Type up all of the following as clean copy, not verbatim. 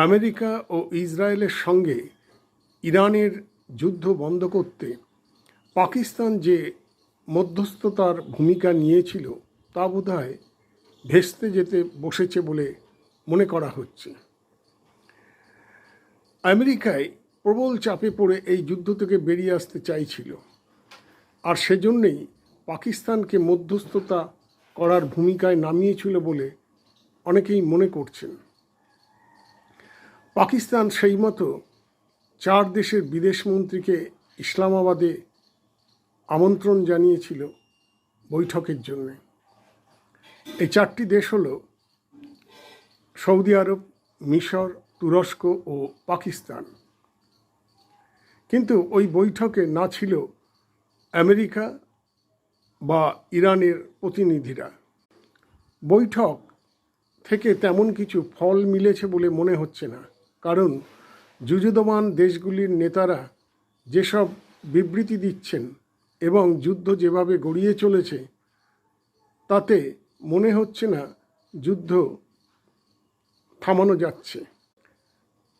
America ও ইসরায়েলের সঙ্গে ইরানের যুদ্ধ বন্ধ করতে পাকিস্তান যে মধ্যস্থতার ভূমিকা নিয়েছিল তা বোধহয় ভেস্তে যেতে বসেছে বলে মনে করা হচ্ছে। আমেরিকায় প্রবল চাপে পড়ে এই যুদ্ধ থেকে বেরিয়ে আসতে চাইছিল, আর সেজন্যেই পাকিস্তানকে মধ্যস্থতা করার ভূমিকায় নামিয়েছিল বলে অনেকেই মনে করছেন। পাকিস্তান সেই মতো 4 দেশের বিদেশমন্ত্রীকে ইসলামাবাদে আমন্ত্রণ জানিয়েছিল বৈঠকের জন্য। এই 4টি দেশ হলো সৌদি আরব, মিশর, তুরস্ক ও পাকিস্তান। কিন্তু ওই বৈঠকে না ছিল আমেরিকা বা ইরানের প্রতিনিধিরা। বৈঠক থেকে তেমন কিছু ফল মিলেছে বলে মনে হচ্ছে না, কারণ যুযুধমান দেশগুলির নেতারা যেসব বিবৃতি দিচ্ছেন এবং যুদ্ধ যেভাবে গড়িয়ে চলেছে তাতে মনে হচ্ছে না যুদ্ধ থামানো যাচ্ছে।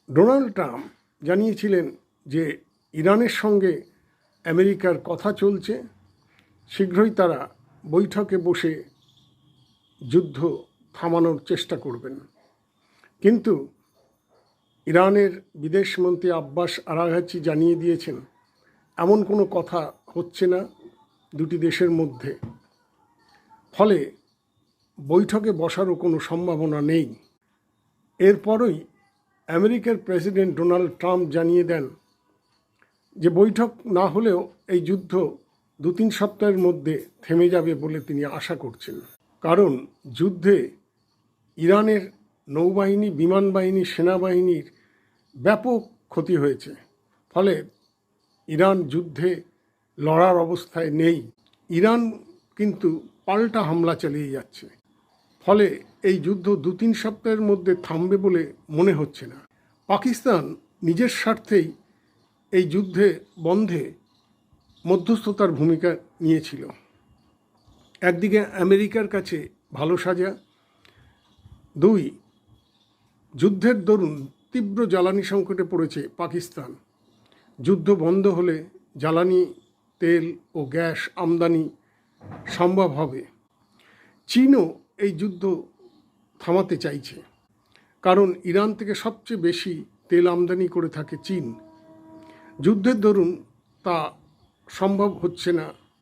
ডোনাল্ড ট্রাম্প জানিয়েছিলেন যে ইরানের সঙ্গে আমেরিকার কথা চলছে, শীঘ্রই তারা বৈঠকে বসে যুদ্ধ থামানোর চেষ্টা করবেন। কিন্তু ইরানের বিদেশমন্ত্রী আব্বাস আরাঘচি জানিয়ে দিয়েছেন এমন কোনো কথা হচ্ছে না দুটি দেশের মধ্যে, ফলে বৈঠকে বসারও কোনো সম্ভাবনা নেই। এরপরই আমেরিকার প্রেসিডেন্ট ডোনাল্ড ট্রাম্প জানিয়ে দেন যে বৈঠক না হলেও এই যুদ্ধ 2-3 সপ্তাহের মধ্যে থেমে যাবে বলে তিনি আশা করছেন। কারণ যুদ্ধে ইরানের নৌবাহিনী, বিমান বাহিনী, সেনাবাহিনীর ব্যাপক ক্ষতি হয়েছে, ফলে ইরান যুদ্ধে লড়ার অবস্থায় নেই। ইরান কিন্তু পাল্টা হামলা চালিয়ে যাচ্ছে, ফলে এই যুদ্ধ 2-3 সপ্তাহের মধ্যে থামবে বলে মনে হচ্ছে না। পাকিস্তান নিজের স্বার্থেই এই যুদ্ধে বন্ধে মধ্যস্থতার ভূমিকা নিয়েছিল। একদিকে আমেরিকার কাছে ভালো সাজা, 2 যুদ্ধের দরুন তীব্র জ্বালানি সংকটে পড়েছে পাকিস্তান। যুদ্ধ বন্ধ হলে জ্বালানি তেল ও গ্যাস আমদানি সম্ভব হবে। চীনও এই যুদ্ধ থামাতে চাইছে, কারণ ইরান থেকে সবচেয়ে বেশি তেল আমদানি করে থাকে চীন। যুদ্ধের দরুন তা সম্ভব হচ্ছে না